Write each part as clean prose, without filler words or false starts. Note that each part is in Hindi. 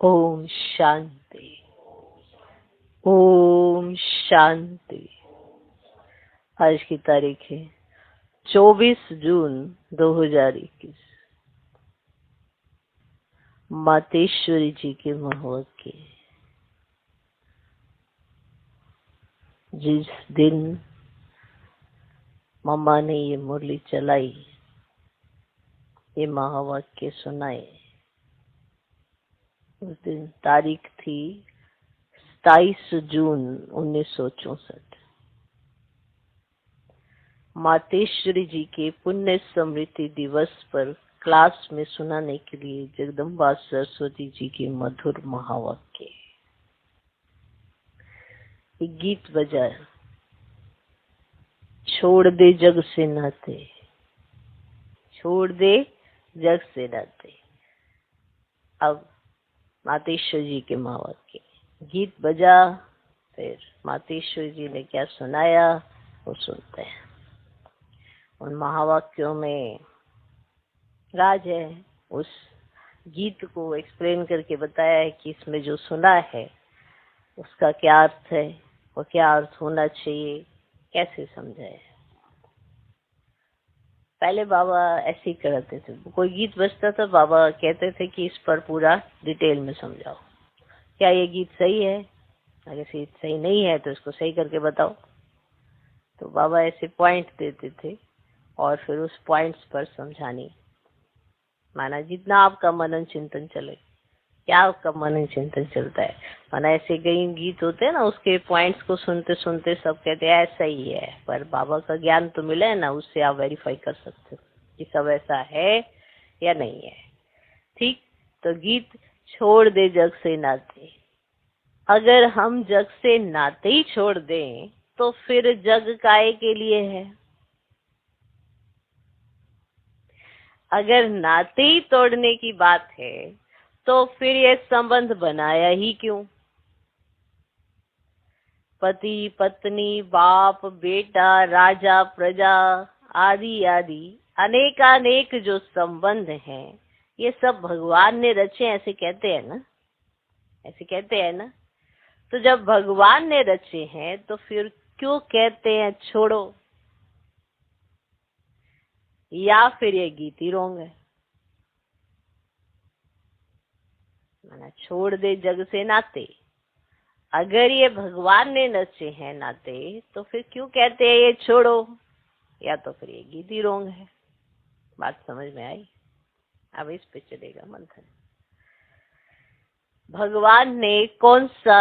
ओम शांति। ओम शांति। आज की तारीख है 24 जून 2021। मातेश्वरी जी के महत्व जिस दिन मम्मा ने ये मुरली चलाई, ये महावाक्य सुनाए, उस दिन तारीख थी 27 जून 1964। मातेश्वरी जी के पुण्य स्मृति दिवस पर क्लास में सुनाने के लिए जगदम्बा सरस्वती जी के मधुर महावाक्य एक गीत बजाया। छोड़ दे जग से नाते, छोड़ दे जग से नाते। अब मातेश्वरी जी के महावाक्य गीत बजा, फिर मातेश्वरी जी ने क्या सुनाया वो सुनते हैं। उन महावाक्यों में राज है। उस गीत को एक्सप्लेन करके बताया है कि इसमें जो सुना है उसका क्या अर्थ है, वो क्या अर्थ होना चाहिए, कैसे समझाए। पहले बाबा ऐसे ही करते थे, कोई गीत बजता था बाबा कहते थे कि इस पर पूरा डिटेल में समझाओ, क्या ये गीत सही है, अगर सही नहीं है तो इसको सही करके बताओ। तो बाबा ऐसे पॉइंट देते थे और फिर उस पॉइंट्स पर समझानी। माना जितना आपका मनन चिंतन चले, क्या आपका मनन चिंतन चलता है। माना ऐसे कई गीत होते हैं ना, उसके पॉइंट्स को सुनते सुनते सब कहते हैं ऐसा ही है, पर बाबा का ज्ञान तो मिला है ना, उससे आप वेरीफाई कर सकते हो कि सब ऐसा है या नहीं है। ठीक, तो गीत छोड़ दे जग से नाते। अगर हम जग से नाते ही छोड़ दें तो फिर जग काहे के लिए है। अगर नाते ही तोड़ने की बात है तो फिर ये संबंध बनाया ही क्यों। पति पत्नी, बाप बेटा, राजा प्रजा आदि आदि अनेकानेक जो संबंध हैं, ये सब भगवान ने रचे, ऐसे कहते हैं ना, ऐसे कहते हैं ना। तो जब भगवान ने रचे हैं तो फिर क्यों कहते हैं छोड़ो। या फिर ये गीत ही रोंग है। माना छोड़ दे जग से नाते, अगर ये भगवान ने रचे हैं नाते तो फिर क्यों कहते हैं ये छोड़ो, या तो फिर ये गीत ही रोंग है। बात समझ में आई। अब इस पे चलेगा मंथन। भगवान ने कौन सा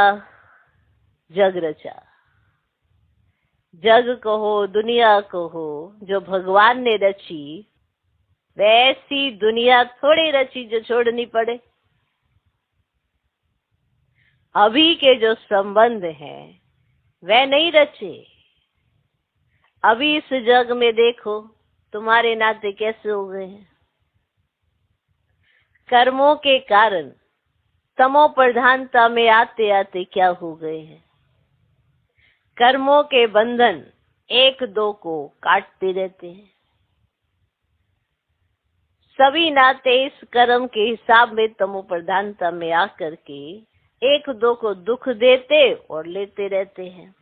जग रचा। जग कहो दुनिया कहो, जो भगवान ने रची वैसी दुनिया थोड़ी रची जो छोड़नी पड़े। अभी के जो संबंध हैं वह नहीं रचे। अभी इस जग में देखो तुम्हारे नाते कैसे हो गए हैं। कर्मों के कारण तमो प्रधानता में आते आते क्या हो गए हैं। कर्मों के बंधन एक दो को काटते रहते हैं। सभी नाते इस कर्म के हिसाब में तमो प्रधानता में आकर के एक दो को दुख देते और लेते रहते हैं।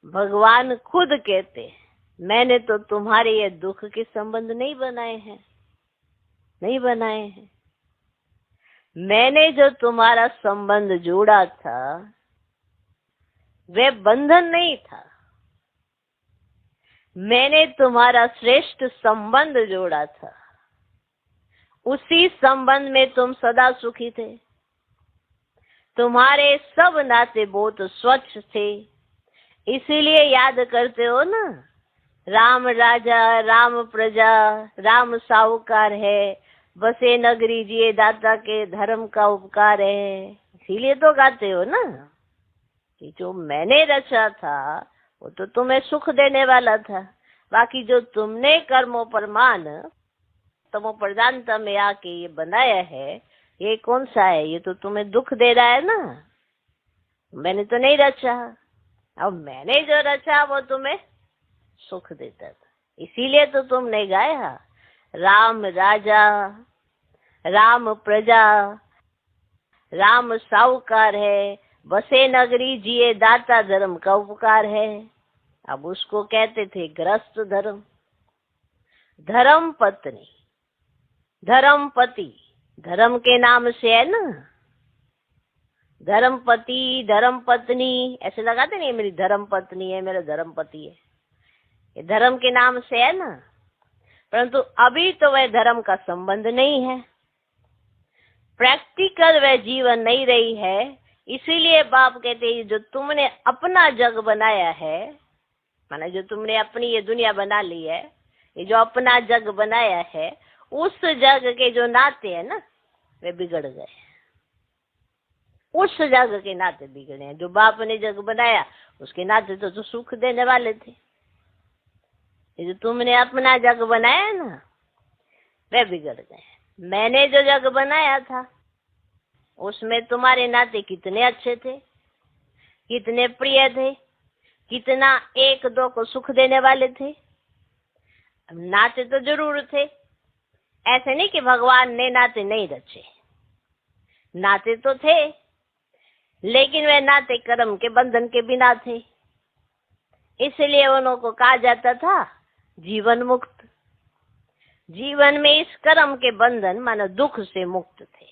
भगवान खुद कहते हैं मैंने तो तुम्हारे ये दुख के संबंध नहीं बनाए हैं, नहीं बनाए हैं। मैंने जो तुम्हारा संबंध जोड़ा था वह बंधन नहीं था। मैंने तुम्हारा श्रेष्ठ संबंध जोड़ा था। उसी संबंध में तुम सदा सुखी थे। तुम्हारे सब नाते बहुत स्वच्छ थे। इसीलिए याद करते हो ना, राम राजा राम प्रजा, राम साहूकार है, बसे नगरी जिए दाता के, धर्म का उपकार है। इसीलिए तो गाते हो ना कि जो मैंने रचा था वो तो तुम्हें सुख देने वाला था। बाकी जो तुमने कर्मों प्रमाण तमो प्रधानता में आके ये बनाया है, ये कौन सा है, ये तो तुम्हें दुख दे रहा है ना। मैंने तो नहीं रचा, अब मैंने जो रचा वो तुम्हें सुख देता था। इसीलिए तो तुमने गाया राम राजा राम प्रजा राम साहूकार है, बसे नगरी जिए दाता धर्म का उपकार है। अब उसको कहते थे गृहस्थ धर्म। धर्म पत्नी, धर्म पति, धर्म के नाम से है ना, धर्म पति, धर्म पत्नी ऐसे लगाते नहीं, मेरी धर्म पत्नी है, मेरा धर्म पति है, ये धर्म के नाम से है ना। परंतु अभी तो वह धर्म का संबंध नहीं है, प्रैक्टिकल वह जीवन नहीं रही है। इसीलिए बाप कहते हैं जो तुमने अपना जग बनाया है, माना जो तुमने अपनी ये दुनिया बना ली है, ये जो अपना जग बनाया है, उस जग के जो नाते हैं ना वे बिगड़ गए। उस जग के नाते बिगड़े हैं। जो बाप ने जग बनाया उसके नाते तो सुख देने वाले थे। ये जो तुमने अपना जग बनाया ना वे बिगड़ गए। मैंने जो जग बनाया था उसमें तुम्हारे नाते कितने अच्छे थे, कितने प्रिय थे, कितना एक दो को सुख देने वाले थे। नाते तो जरूर थे, ऐसे नहीं कि भगवान ने नाते नहीं रचे, नाते तो थे, लेकिन वे नाते कर्म के बंधन के बिना थे। इसलिए उन्हों को कहा जाता था जीवन मुक्त। जीवन में इस कर्म के बंधन माना दुख से मुक्त थे,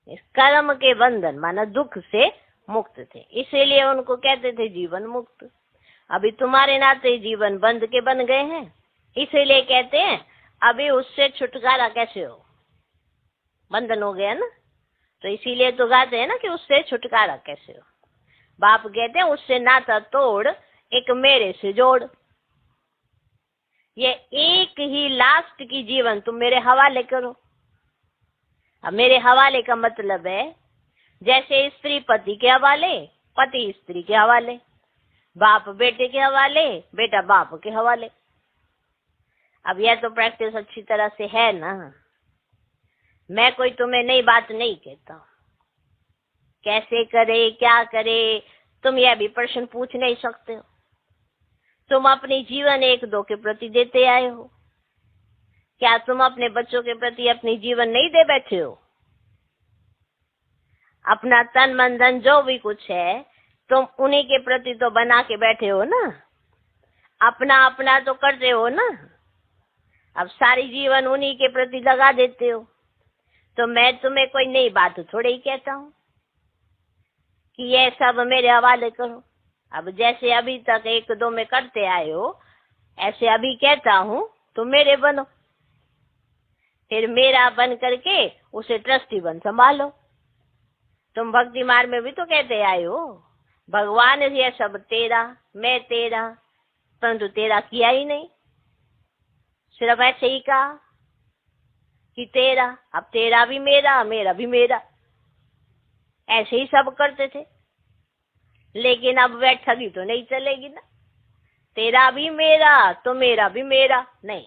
इस कर्म के बंधन माना दुख से मुक्त थे, इसीलिए उनको कहते थे जीवन मुक्त। अभी तुम्हारे नाते जीवन बंध के बन गए हैं, इसीलिए कहते हैं अभी उससे छुटकारा कैसे हो, बंधन हो गया ना, तो इसीलिए तो गाते हैं ना कि उससे छुटकारा कैसे हो। बाप कहते हैं उससे नाता तोड़ एक मेरे से जोड़। ये एक ही लास्ट की जीवन तुम मेरे हवाले करो। अब मेरे हवाले का मतलब है जैसे स्त्री पति के हवाले, पति स्त्री के हवाले, बाप बेटे के हवाले, बेटा बाप के हवाले। अब यह तो प्रैक्टिस अच्छी तरह से है ना। मैं कोई तुम्हें नई बात नहीं कहता, कैसे करे क्या करे तुम यह भी प्रश्न पूछ नहीं सकते हो। तुम अपनी जीवन एक दो के प्रति देते आए हो, क्या तुम अपने बच्चों के प्रति अपनी जीवन नहीं दे बैठे हो? अपना तन मन धन जो भी कुछ है तुम उन्हीं के प्रति तो बना के बैठे हो ना, अपना अपना तो करते हो ना। अब सारी जीवन उन्हीं के प्रति लगा देते हो, तो मैं तुम्हें कोई नई बात थोड़ी ही कहता हूँ कि ये सब मेरे हवाले करो। अब जैसे अभी तक एक दो में करते आए हो, ऐसे अभी कहता हूँ तुम मेरे बनो, फिर मेरा बन करके उसे ट्रस्टी बन संभालो। तुम भक्ति मार्ग में भी तो कहते आए हो भगवान ये सब तेरा, मैं तेरा, परंतु तेरा किया ही नहीं, सिर्फ ऐसे ही कहा कि तेरा। अब तेरा भी मेरा, मेरा भी मेरा, ऐसे ही सब करते थे। लेकिन अब वह ठगी तो नहीं चलेगी ना, तेरा भी मेरा तो मेरा भी मेरा नहीं।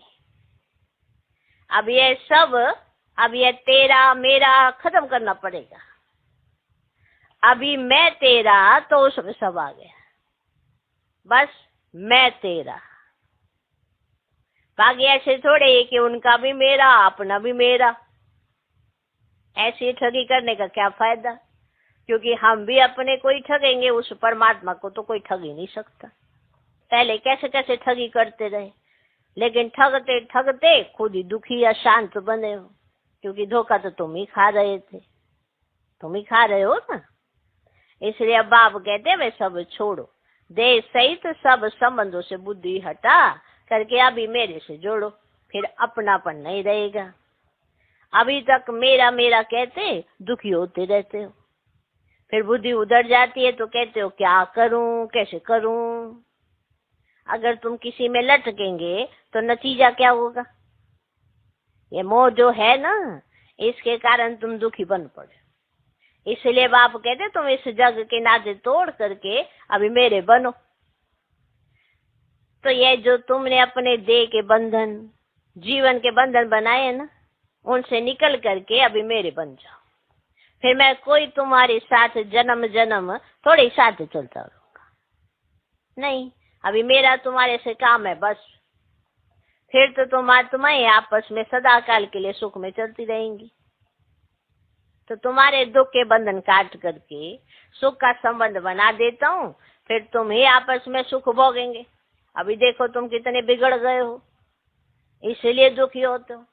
अब ये सब, अब ये तेरा मेरा खत्म करना पड़ेगा। अभी मैं तेरा तो उसमें सब आ गया, बस मैं तेरा। बाकी ऐसे थोड़े कि उनका भी मेरा अपना भी मेरा, ऐसी ठगी करने का क्या फायदा, क्योंकि हम भी अपने को ही ठगेंगे, उस परमात्मा को तो कोई ठग ही नहीं सकता। पहले कैसे कैसे ठगी करते रहे, लेकिन ठगते ठगते खुद ही दुखी या शांत बने हो, क्योंकि धोखा तो तुम ही खा रहे थे, तुम ही खा रहे हो ना। इसलिए अब बाप कहते वे सब छोड़ो, देह सहित सब संबंधों से बुद्धि हटा करके अभी मेरे से जोड़ो, फिर अपनापन नहीं रहेगा। अभी तक मेरा मेरा कहते दुखी होते रहते हो, फिर बुद्धि उधर जाती है तो कहते हो क्या करूं कैसे करूं। अगर तुम किसी में लटकेंगे तो नतीजा क्या होगा? ये मोह जो है ना, इसके कारण तुम दुखी बन पड़े। इसलिए बाप कहते तुम इस जग के नाते तोड़ करके अभी मेरे बनो। तो ये जो तुमने अपने देह के बंधन, जीवन के बंधन बनाए ना, उनसे निकल करके अभी मेरे बन जाओ। फिर मैं कोई तुम्हारे साथ जन्म जन्म थोड़े साथ चलता रहूंगा, नहीं। अभी मेरा तुम्हारे से काम है बस, फिर तो तुम आत्माएं आपस में सदा काल के लिए सुख में चलती रहेंगी। तो तुम्हारे दुख के बंधन काट करके सुख का संबंध बना देता हूँ, फिर तुम ही आपस में सुख भोगेंगे। अभी देखो तुम कितने बिगड़ गए हो, इसलिए दुखी होते हो।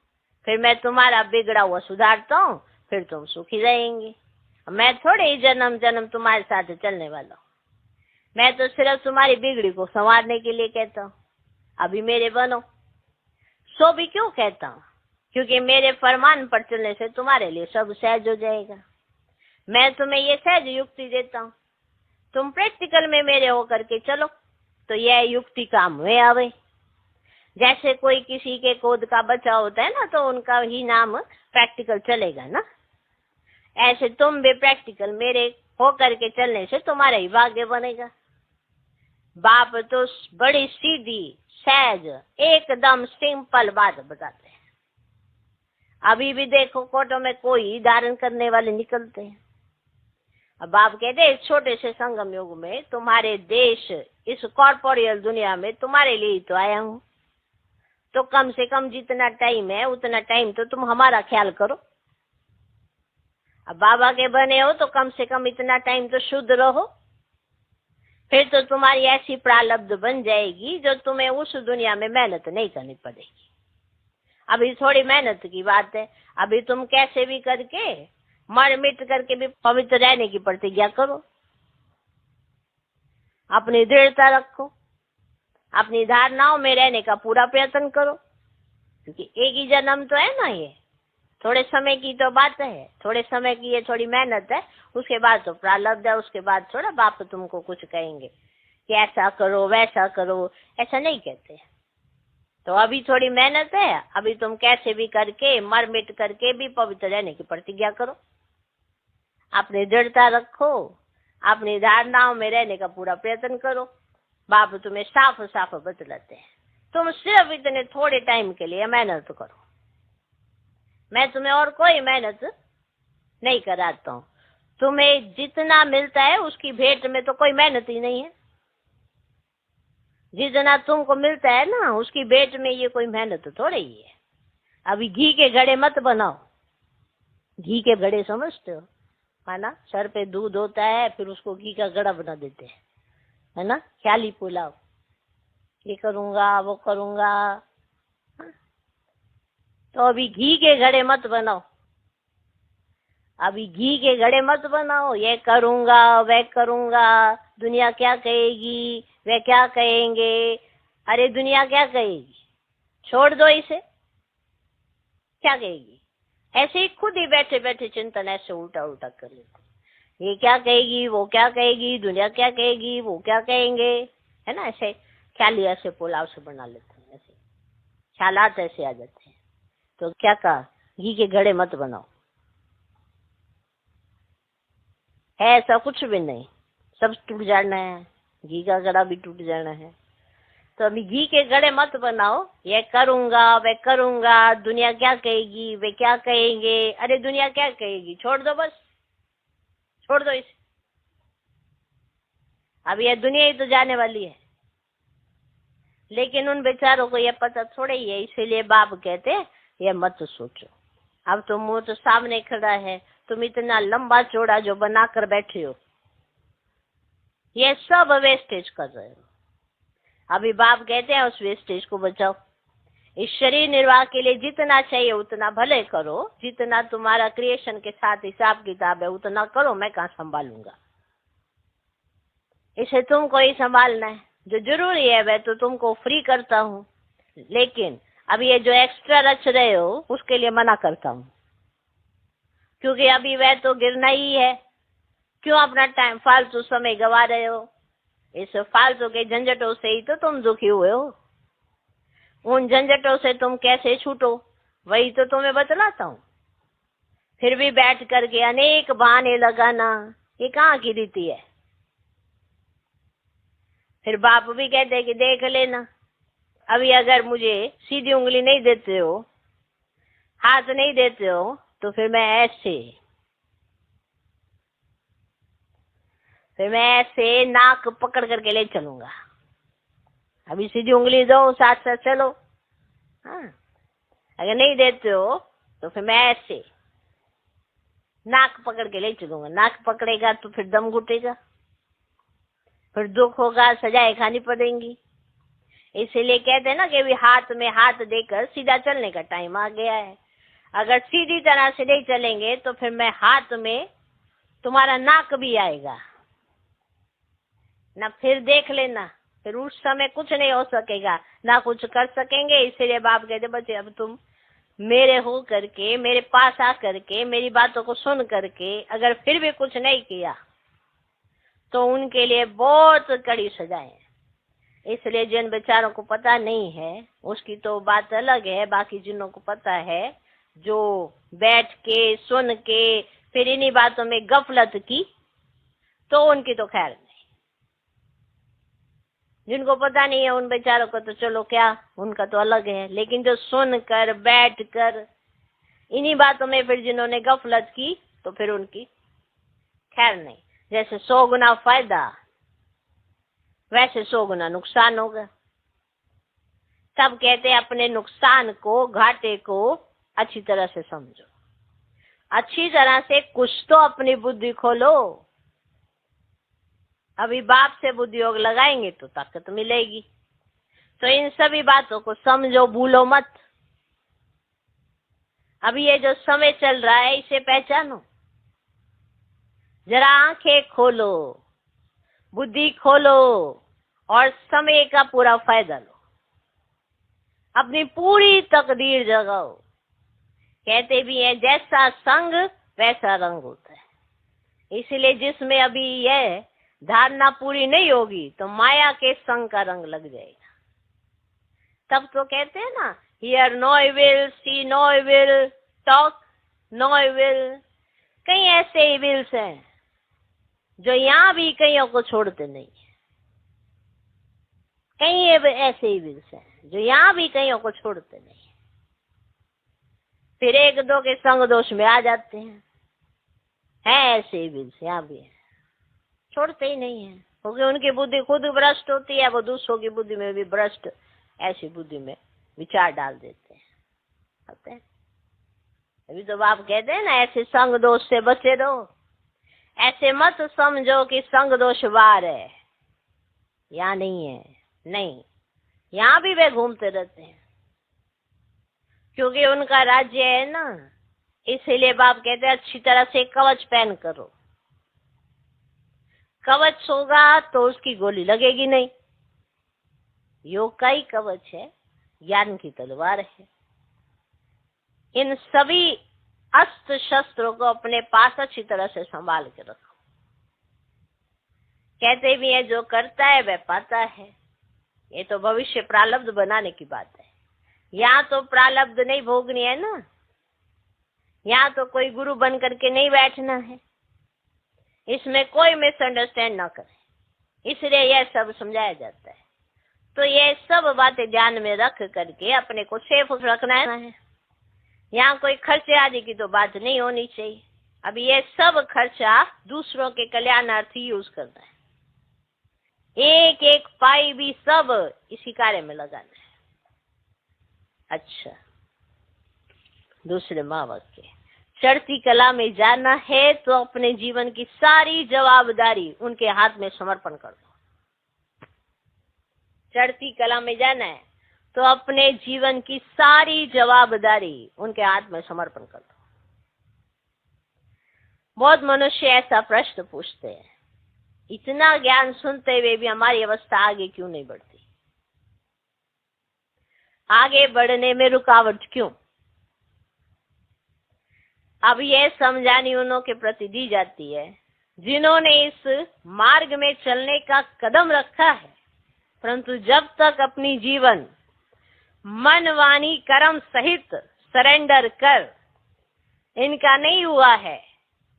फिर मैं तुम्हारा बिगड़ा हुआ सुधारता हूँ, फिर तुम सुखी रहेंगे। मैं थोड़े ही जन्म जन्म तुम्हारे साथ चलने वाला हूँ, मैं तो सिर्फ तुम्हारी बिगड़ी को संवारने के लिए कहता हूँ, अभी मेरे बनो। सो भी क्यों कहता हूँ? क्योंकि मेरे फरमान पर चलने से तुम्हारे लिए सब सहज हो जाएगा। मैं तुम्हें ये सहज युक्ति देता हूँ, तुम प्रैक्टिकल में मेरे होकर के चलो तो यह युक्ति काम में आवे। जैसे कोई किसी के कोद का बच्चा होता है ना, तो उनका ही नाम प्रैक्टिकल चलेगा ना, ऐसे तुम भी प्रैक्टिकल मेरे होकर के चलने से तुम्हारा ही भाग्य बनेगा। बाप तो बड़ी सीधी सहज एकदम सिंपल बात बताते हैं। अभी भी देखो कोर्टों में कोई धारण करने वाले निकलते हैं। अब बाप कहते हैं इस छोटे से संगम युग में तुम्हारे देश इस कॉर्पोरियल दुनिया में तुम्हारे लिए ही तो आया हूँ, तो कम से कम जितना टाइम है उतना टाइम तो तुम हमारा ख्याल करो। अब बाबा के बने हो तो कम से कम इतना टाइम तो शुद्ध रहो, फिर तो तुम्हारी ऐसी प्रारब्ध बन जाएगी जो तुम्हें उस दुनिया में मेहनत नहीं करनी पड़ेगी। अभी थोड़ी मेहनत की बात है, अभी तुम कैसे भी करके मर मिट करके भी पवित्र रहने की प्रतिज्ञा करो, अपनी दृढ़ता रखो, अपनी धारणाओं में रहने का पूरा प्रयत्न करो, क्योंकि एक ही जन्म तो है ना, ये थोड़े समय की तो बात है, थोड़े समय की ये थोड़ी मेहनत है, उसके बाद तो प्रारब्ध है, उसके बाद थोड़ा बाप तुमको कुछ कहेंगे कि ऐसा करो वैसा करो, ऐसा नहीं कहते। तो अभी थोड़ी मेहनत है, अभी तुम कैसे भी करके मर मिट करके भी पवित्र रहने की प्रतिज्ञा करो, अपनी दृढ़ता रखो, अपनी धारणाओं में रहने का पूरा प्रयत्न करो। बाप तुम्हें साफ साफ बतलाते हैं, तुम सिर्फ इतने थोड़े टाइम के लिए मेहनत करो, मैं तुम्हें और कोई मेहनत नहीं कराता हूँ। तुम्हें जितना मिलता है उसकी भेंट में तो कोई मेहनत ही नहीं है, जितना तुमको मिलता है ना उसकी भेंट में ये कोई मेहनत थोड़ी ही है। अभी घी के घड़े मत बनाओ, घी के घड़े समझते हो, है ना, सर पे दूध होता है फिर उसको घी का घड़ा बना देते हैं, है ना, ख्याली पुलाव, ये करूंगा वो करूंगा। तो अभी घी के घड़े मत बनाओ, अभी घी के घड़े मत बनाओ, ये करूंगा वह करूंगा, दुनिया क्या कहेगी वह क्या कहेंगे। अरे दुनिया क्या कहेगी, छोड़ दो इसे, क्या कहेगी, ऐसे ही खुद ही बैठे बैठे चिंतन ऐसे उल्टा उल्टा कर लेते, ये क्या कहेगी वो क्या कहेगी, दुनिया क्या कहेगी वो क्या कहेंगे, है ना, ऐसे ख्याली ऐसे पुलाव से बना लेते हैं, ऐसे ख्यालात ऐसे आ जाते हैं। तो क्या कहा, घी के घड़े मत बनाओ, है ऐसा कुछ भी नहीं, सब टूट जाना है, घी का घड़ा भी टूट जाना है। तो अभी घी के घड़े मत बनाओ, ये करूंगा वह करूंगा, दुनिया क्या कहेगी वे क्या कहेंगे। अरे दुनिया क्या कहेगी, छोड़ दो, बस छोड़ दो इसे, अब ये दुनिया ही तो जाने वाली है। लेकिन उन बेचारों को ये पता थोड़ा ही है, इसीलिए बाप कहते ये मत सोचो। अब तो मुंह तो सामने खड़ा है, तुम इतना लंबा चौड़ा जो बनाकर बैठे हो ये सब वेस्टेज कर रहे हो। अभी बाप कहते हैं उस वेस्टेज को बचाओ, इस शरीर निर्वाह के लिए जितना चाहिए उतना भले करो, जितना तुम्हारा क्रिएशन के साथ हिसाब किताब है उतना करो, मैं कहाँ संभालूंगा, इसे तुमको ही संभालना है। जो जरूरी है वह तो तुमको फ्री करता हूँ, लेकिन अब ये जो एक्स्ट्रा रच रहे हो उसके लिए मना करता हूँ, क्योंकि अभी वह तो गिरना ही है। क्यों अपना टाइम फालतू समय गवा रहे हो, इस फालतू के झंझटों से ही तो तुम दुखी हुए हो। उन झंझटों से तुम कैसे छूटो वही तो तुम्हें बतलाता हूँ। फिर भी बैठ करके अनेक बहाने लगाना ये कहाँ की रीति है। फिर बाप भी कहते हैं कि देख लेना, अभी अगर मुझे सीधी उंगली नहीं देते हो, हाथ नहीं देते हो, तो फिर मैं ऐसे नाक पकड़ करके ले चलूंगा। अभी सीधी उंगली दो, साथ साथ चलो, हाँ, अगर नहीं देते हो तो फिर मैं ऐसे, नाक पकड़ के ले चलूंगा। नाक पकड़ेगा तो फिर दम घुटेगा, फिर दुख होगा, सजाएं खानी पड़ेंगी। इसीलिए कहते हैं ना कि भी हाथ में हाथ देकर सीधा चलने का टाइम आ गया है। अगर सीधी तरह से नहीं चलेंगे तो फिर मैं हाथ में तुम्हारा नाक भी आएगा ना, फिर देख लेना, फिर उस समय कुछ नहीं हो सकेगा, ना कुछ कर सकेंगे। इसीलिए बाप कहते बच्चे अब तुम मेरे हो करके, मेरे पास आ करके, मेरी बातों को सुन करके अगर फिर भी कुछ नहीं किया तो उनके लिए बहुत कड़ी सजाएं हैं। इसलिए जिन बेचारों को पता नहीं है उसकी तो बात अलग है, बाकी जिन्हों को पता है, जो बैठ के सुन के फिर इन्हीं बातों में गफलत की, तो उनकी तो खैर नहीं। जिनको पता नहीं है उन बेचारों को तो चलो क्या, उनका तो अलग है। लेकिन जो सुन कर बैठ कर इन्हीं बातों में फिर जिन्होंने गफलत की, तो फिर उनकी खैर नहीं। जैसे 100 गुना फायदा वैसे 100 गुना नुकसान होगा। तब कहते हैं अपने नुकसान को, घाटे को अच्छी तरह से समझो, अच्छी तरह से कुछ तो अपनी बुद्धि खोलो। अभी बाप से बुद्धि योग लगाएंगे तो ताकत मिलेगी। तो इन सभी बातों को समझो, भूलो मत। अभी ये जो समय चल रहा है इसे पहचानो, जरा आंखें खोलो, बुद्धि खोलो और समय का पूरा फायदा लो, अपनी पूरी तकदीर जगाओ। कहते भी हैं जैसा संग वैसा रंग होता है। इसलिए जिसमें अभी यह धारणा पूरी नहीं होगी तो माया के संग का रंग लग जाएगा। तब तो कहते हैं ना, hear no evil, see no evil, talk no evil. कई ऐसे विल्स हैं जो यहाँ भी कईयों को छोड़ते नहीं है। कई ऐसे विल्स हैं जो यहाँ भी कईयों को छोड़ते नहीं है, फिर एक दो के संग दोष में आ जाते हैं। ऐसे विल्स यहाँ भी है, छोड़ते ही नहीं है, क्योंकि उनकी बुद्धि खुद भ्रष्ट होती है, वो दूसरों की बुद्धि में भी भ्रष्ट ऐसी बुद्धि में विचार डाल देते हैं। अभी तो बाप कहते हैं ना, ऐसे संग दोष से बचे रहो। ऐसे मत समझो कि संग दोष बार है, यहाँ नहीं है, नहीं, यहाँ भी वे घूमते रहते हैं, क्योंकि उनका राज्य है ना। इसीलिए बाप कहते हैं अच्छी तरह से कवच पहन करो। कवच होगा तो उसकी गोली लगेगी नहीं। योग का ही कवच है, ज्ञान की तलवार है। इन सभी अस्त्र शस्त्रों को अपने पास अच्छी तरह से संभाल के रखो। कहते भी है जो करता है वह पाता है। ये तो भविष्य प्रारब्ध बनाने की बात है। यहाँ तो प्रारब्ध नहीं भोगनी है ना, यहाँ तो कोई गुरु बन करके नहीं बैठना है। इसमें कोई मिसअंडरस्टैंड ना करे, इसलिए यह सब समझाया जाता है। तो ये सब बातें ध्यान में रख करके अपने को सेफ रखना है। यहाँ कोई खर्चे आदि की तो बात नहीं होनी चाहिए। अभी ये सब खर्चा दूसरों के कल्याणार्थ ही यूज करना है। एक एक पाई भी सब इसी कार्य में लगाना है। अच्छा, दूसरे माँ वाक्य, चढ़ती कला में जाना है तो अपने जीवन की सारी जवाबदारी उनके हाथ में समर्पण कर दो। चढ़ती कला में जाना है तो अपने जीवन की सारी जवाबदारी उनके हाथ में समर्पण कर दो। बहुत मनुष्य ऐसा प्रश्न पूछते हैं, इतना ज्ञान सुनते हुए भी हमारी अवस्था आगे क्यों नहीं बढ़ती? आगे बढ़ने में रुकावट क्यों? अब यह समझानी उन्हों के प्रति दी जाती है जिन्होंने इस मार्ग में चलने का कदम रखा है, परंतु जब तक अपनी जीवन मन वाणी कर्म सहित सरेंडर कर इनका नहीं हुआ है,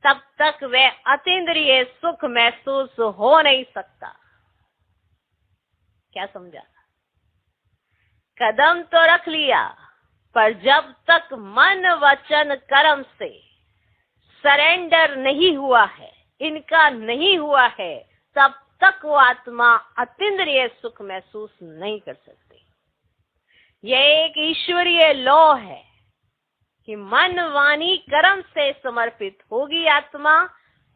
तब तक वह अतीन्द्रिय सुख महसूस हो नहीं सकता। क्या समझा? कदम तो रख लिया, पर जब तक मन वचन कर्म से सरेंडर नहीं हुआ है, इनका नहीं हुआ है, तब तक वो आत्मा अतीन्द्रिय सुख महसूस नहीं कर सकती। यह एक ईश्वरीय लॉ है। कि मन वाणी कर्म से समर्पित होगी आत्मा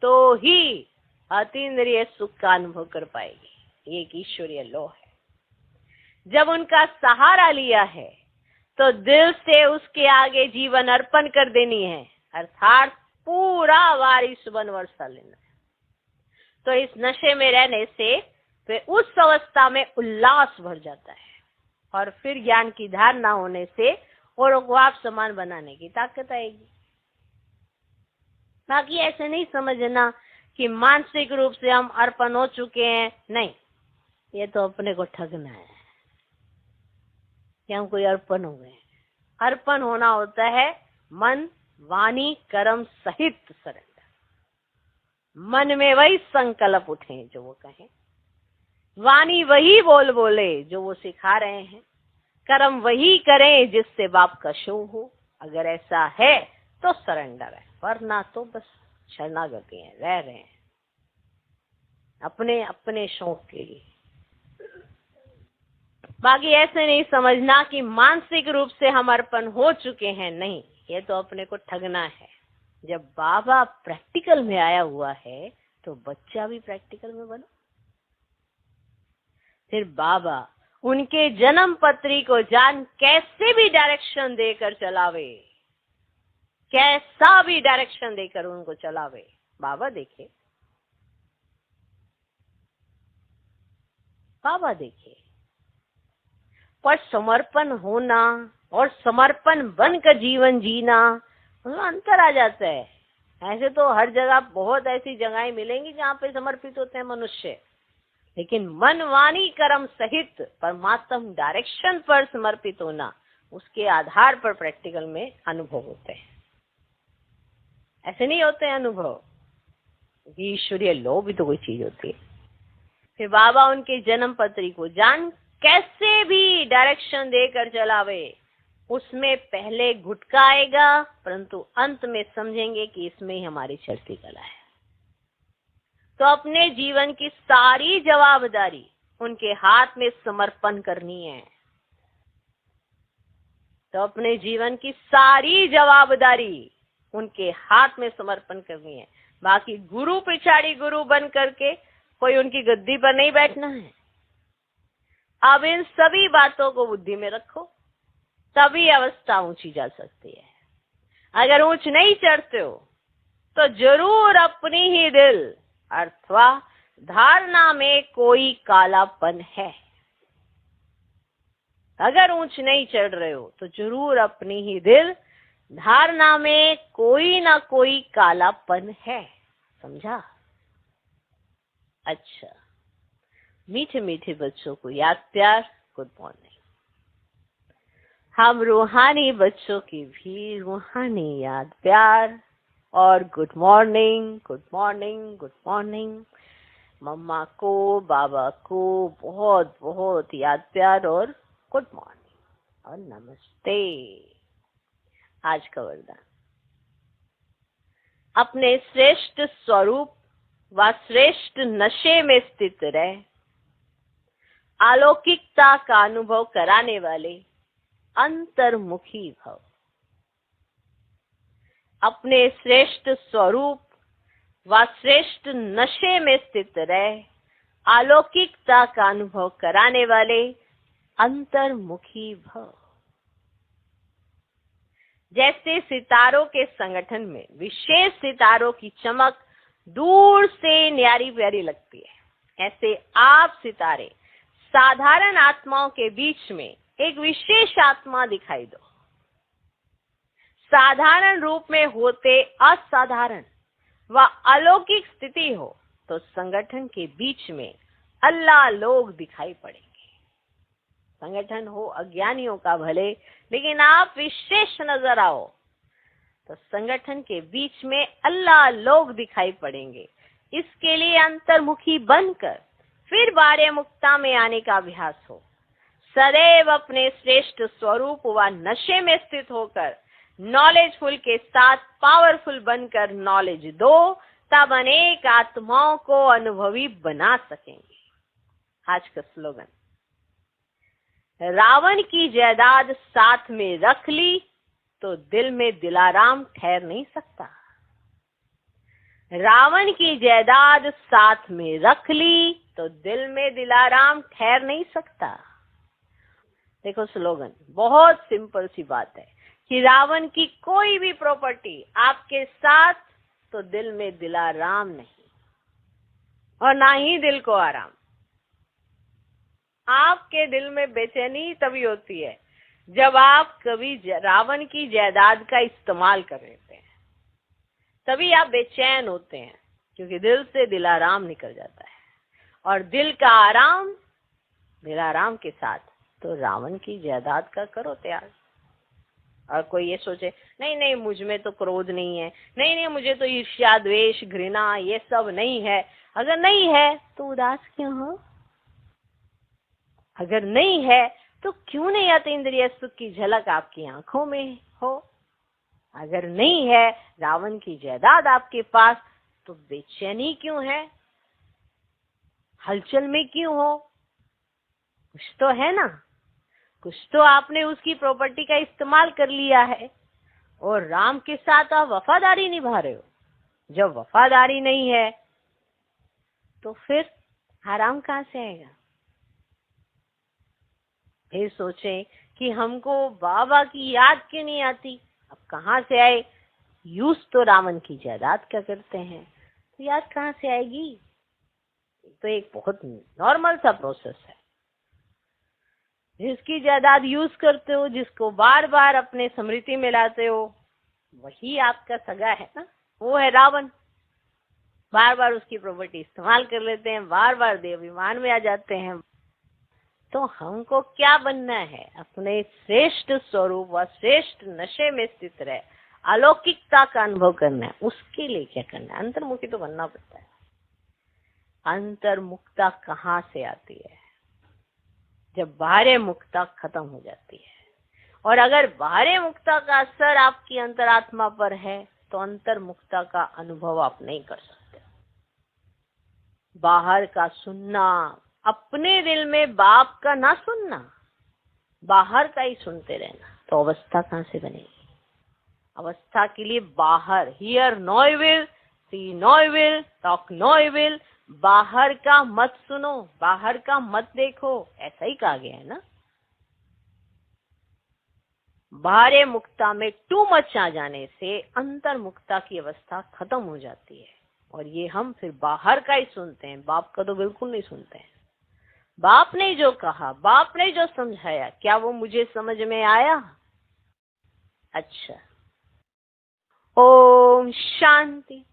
तो ही अतीन्द्रिय सुख का अनुभव कर पाएगी। ये एक ईश्वरीय लॉ है। जब उनका सहारा लिया है तो दिल से उसके आगे जीवन अर्पण कर देनी है, अर्थात पूरा वारिस बन वर्षा लेना है। तो इस नशे में रहने से फिर उस अवस्था में उल्लास भर जाता है और फिर ज्ञान की धारणा होने से और को आप समान बनाने की ताकत आएगी। बाकी ऐसे नहीं समझना कि मानसिक रूप से हम अर्पण हो चुके हैं, नहीं, ये तो अपने को ठगना है कि हम कोई अर्पण हो गए। अर्पण होना होता है मन वाणी कर्म सहित सरेंडर। मन में वही संकल्प उठे जो वो कहें, वाणी वही बोले जो वो सिखा रहे हैं, कर्म वही करें जिससे बाप का शो हो। अगर ऐसा है तो सरेंडर है, वरना तो बस शरणागति है, रह रहे हैं अपने अपने शौक के लिए। बाकी ऐसे नहीं समझना कि मानसिक रूप से हम अर्पण हो चुके हैं, नहीं, ये तो अपने को ठगना है। जब बाबा प्रैक्टिकल में आया हुआ है तो बच्चा भी प्रैक्टिकल में बनो। फिर बाबा उनके जन्म पत्री को जान कैसे भी डायरेक्शन देकर चलावे, कैसा भी डायरेक्शन देकर उनको चलावे, बाबा देखे, बाबा देखे। पर समर्पण होना और समर्पण बनकर जीवन जीना, उसमें अंतर आ जाता है। ऐसे तो हर जगह बहुत ऐसी जगहें मिलेंगी जहाँ पे समर्पित होते हैं मनुष्य, लेकिन मन वाणी कर्म सहित परमात्म डायरेक्शन पर समर्पित होना, उसके आधार पर प्रैक्टिकल में अनुभव होते हैं। ऐसे नहीं होते हैं अनुभव, ईश्वरीय लॉ भी तो कोई चीज होती है। फिर बाबा उनके जन्म पत्री को जान कैसे भी डायरेक्शन देकर चलावे, उसमें पहले घुटका आएगा, परंतु अंत में समझेंगे कि इसमें ही हमारी चढ़ती कला है। तो अपने जीवन की सारी जवाबदारी उनके हाथ में समर्पण करनी है। तो अपने जीवन की सारी जवाबदारी उनके हाथ में समर्पण करनी है। बाकी गुरु पिछाड़ी गुरु बन करके कोई उनकी गद्दी पर नहीं बैठना है। अब इन सभी बातों को बुद्धि में रखो, तभी अवस्था ऊंची जा सकती है। अगर ऊंच नहीं चढ़ते हो तो जरूर अपनी ही दिल अथवा धारणा में कोई कालापन है। अगर ऊंच नहीं चढ़ रहे हो तो जरूर अपनी ही दिल धारणा में कोई ना कोई कालापन है, समझा? अच्छा, मीठे मीठे बच्चों को याद प्यार, गुड मॉर्निंग। हम रूहानी बच्चों की भी रूहानी याद प्यार और good morning, good morning, good morning. मम्मा को, बाबा को बहुत बहुत याद प्यार और गुड मॉर्निंग और नमस्ते। आज का वरदान, अपने श्रेष्ठ स्वरूप व श्रेष्ठ नशे में स्थित रहे, अलौकिकता का अनुभव कराने वाले अंतर्मुखी भव। अपने श्रेष्ठ स्वरूप व श्रेष्ठ नशे में स्थित रहे, अलौकिकता का अनुभव कराने वाले अंतर्मुखी भव। जैसे सितारों के संगठन में विशेष सितारों की चमक दूर से न्यारी प्यारी लगती है, ऐसे आप सितारे साधारण आत्माओं के बीच में एक विशेष आत्मा दिखाई दो। साधारण रूप में होते असाधारण व अलौकिक स्थिति हो तो संगठन के बीच में अल्लाह लोग दिखाई पड़ेंगे। संगठन हो अज्ञानियों का भले, लेकिन आप विशेष नजर आओ तो संगठन के बीच में अल्लाह लोग दिखाई पड़ेंगे। इसके लिए अंतर्मुखी बनकर फिर बारे मुक्ता में आने का अभ्यास हो। सदैव अपने श्रेष्ठ स्वरूप व नशे में स्थित होकर नॉलेजफुल के साथ पावरफुल बनकर नॉलेज दो, तब अनेक आत्माओं को अनुभवी बना सकेंगे। आज का स्लोगन, रावण की जायदाद साथ में रख ली तो दिल में दिलाराम ठहर नहीं सकता। रावण की जायदाद साथ में रख ली तो दिल में दिलाराम ठहर नहीं सकता। देखो स्लोगन बहुत सिंपल सी बात है कि रावण की कोई भी प्रॉपर्टी आपके साथ तो दिल में दिलाराम नहीं और ना ही दिल को आराम। आपके दिल में बेचैनी तभी होती है जब आप कभी रावण की जायदाद का इस्तेमाल कर लेते हैं, तभी आप बेचैन होते हैं, क्योंकि दिल से दिलाराम निकल जाता है। और दिल का आराम दिलाराम के साथ तो रावण की जायदाद का करो त्याग। और कोई ये सोचे नहीं नहीं मुझ में तो क्रोध नहीं है, नहीं नहीं मुझे तो ईर्ष्या द्वेष घृणा ये सब नहीं है। अगर नहीं है तो उदास क्यों हो? अगर नहीं है तो क्यों नहीं अतीन्द्रिय सुख की झलक आपकी आंखों में हो? अगर नहीं है रावण की जायदाद आपके पास तो बेचैनी क्यों है? हलचल में क्यों हो? कुछ तो है ना, कुछ तो आपने उसकी प्रॉपर्टी का इस्तेमाल कर लिया है और राम के साथ आप वफादारी निभा रहे हो। जब वफादारी नहीं है तो फिर आराम कहां से आएगा? फिर सोचें कि हमको बाबा की याद क्यों नहीं आती। अब कहां से आए? यूज तो रावण की जायदाद क्या करते हैं, तो याद कहां से आएगी? तो एक बहुत नॉर्मल सा प्रोसेस है। जिसकी जायदाद यूज करते हो, जिसको बार बार अपने स्मृति में लाते हो, वही आपका सगा है ना, वो है रावण। बार बार उसकी प्रॉपर्टी इस्तेमाल कर लेते हैं, बार बार देवाभिमान में आ जाते हैं। तो हमको क्या बनना है? अपने श्रेष्ठ स्वरूप व श्रेष्ठ नशे में स्थित रहे अलौकिकता का अनुभव करना है। उसके लिए क्या करना है? अंतर्मुखी तो बनना पड़ता है। अंतर्मुखता कहाँ से आती है? जब बाहरी मुक्ता खत्म हो जाती है। और अगर बाहरी मुक्ता का असर आपकी अंतरात्मा पर है तो अंतर्मुक्ता का अनुभव आप नहीं कर सकते। बाहर का सुनना, अपने दिल में बाप का ना सुनना, बाहर का ही सुनते रहना, तो अवस्था कहां से बनेगी? अवस्था के लिए बाहर, hear no evil, see no evil, talk no evil, बाहर का मत सुनो, बाहर का मत देखो, ऐसा ही कहा गया है ना। बाहरी मुक्ता में टू मच आ जाने से अंतर मुक्ता की अवस्था खत्म हो जाती है। और ये हम फिर बाहर का ही सुनते हैं, बाप का तो बिल्कुल नहीं सुनते हैं। बाप ने जो कहा, बाप ने जो समझाया, क्या वो मुझे समझ में आया? अच्छा, ओम शांति।